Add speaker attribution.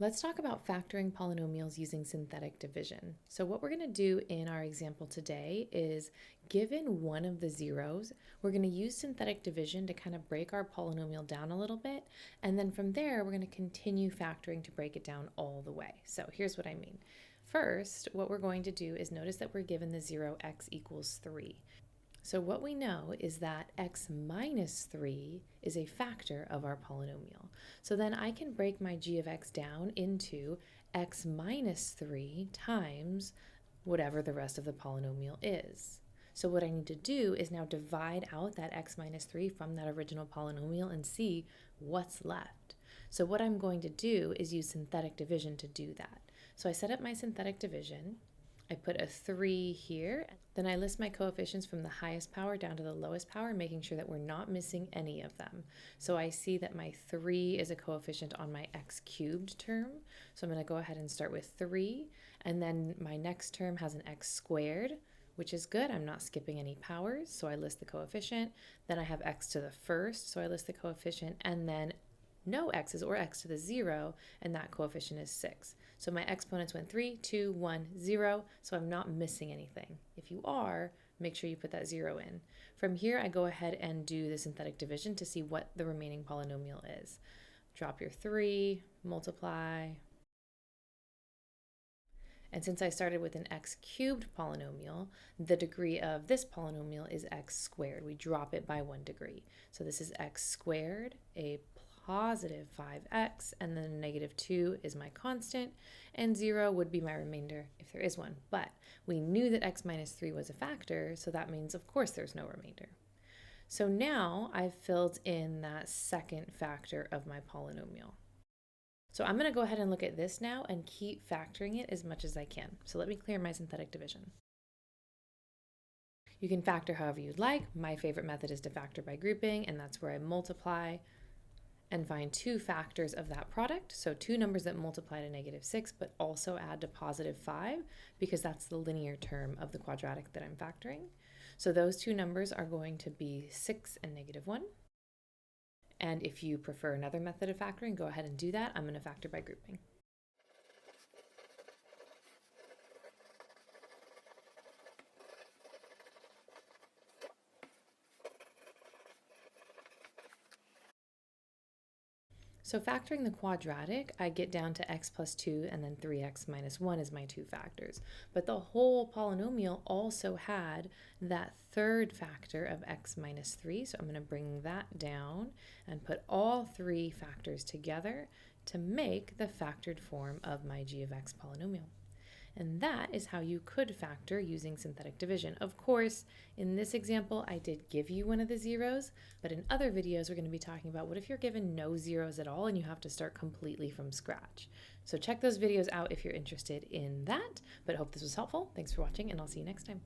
Speaker 1: Let's talk about factoring polynomials using synthetic division. So what we're going to do in our example today is, given one of the zeros, we're going to use synthetic division to kind of break our polynomial down a little bit, and then from there we're going to continue factoring to break it down all the way. So here's what I mean. First, what we're going to do is notice that we're given the 0 x equals 3. So what we know is that x minus 3 is a factor of our polynomial. So then I can break my g of x down into x minus 3 times whatever the rest of the polynomial is. So what I need to do is now divide out that x minus 3 from that original polynomial and see what's left. So what I'm going to do is use synthetic division to do that. So I set up my synthetic division. I put a 3 here, then I list my coefficients from the highest power down to the lowest power, making sure that we're not missing any of them. So I see that my 3 is a coefficient on my x cubed term, so I'm going to go ahead and start with 3, and then my next term has an x squared, which is good. I'm not skipping any powers, so I list the coefficient. Then I have x to the first, so I list the coefficient, and then no x's, or x to the 0, and that coefficient is 6. So my exponents went 3, 2, 1, 0, so I'm not missing anything. If you are, make sure you put that 0 in. From here, I go ahead and do the synthetic division to see what the remaining polynomial is. Drop your 3, multiply. And since I started with an x cubed polynomial, the degree of this polynomial is x squared. We drop it by 1 degree. So this is x squared, a positive 5x, and then negative 2 is my constant, and 0 would be my remainder if there is one. But we knew that x minus 3 was a factor, so that means of course there's no remainder. So now I've filled in that second factor of my polynomial. So I'm going to go ahead and look at this now and keep factoring it as much as I can. So let me clear my synthetic division. You can factor however you'd like. My favorite method is to factor by grouping, and that's where I multiply and find two factors of that product. So two numbers that multiply to negative 6, but also add to positive 5, because that's the linear term of the quadratic that I'm factoring. So those two numbers are going to be 6 and negative 1. And if you prefer another method of factoring, go ahead and do that. I'm going to factor by grouping. So factoring the quadratic, I get down to x plus 2 and then 3x minus 1 is my two factors. But the whole polynomial also had that third factor of x minus 3, so I'm going to bring that down and put all three factors together to make the factored form of my g of x polynomial. And that is how you could factor using synthetic division. Of course, in this example, I did give you one of the zeros, but in other videos, we're going to be talking about what if you're given no zeros at all and you have to start completely from scratch. So check those videos out if you're interested in that, but I hope this was helpful. Thanks for watching, and I'll see you next time.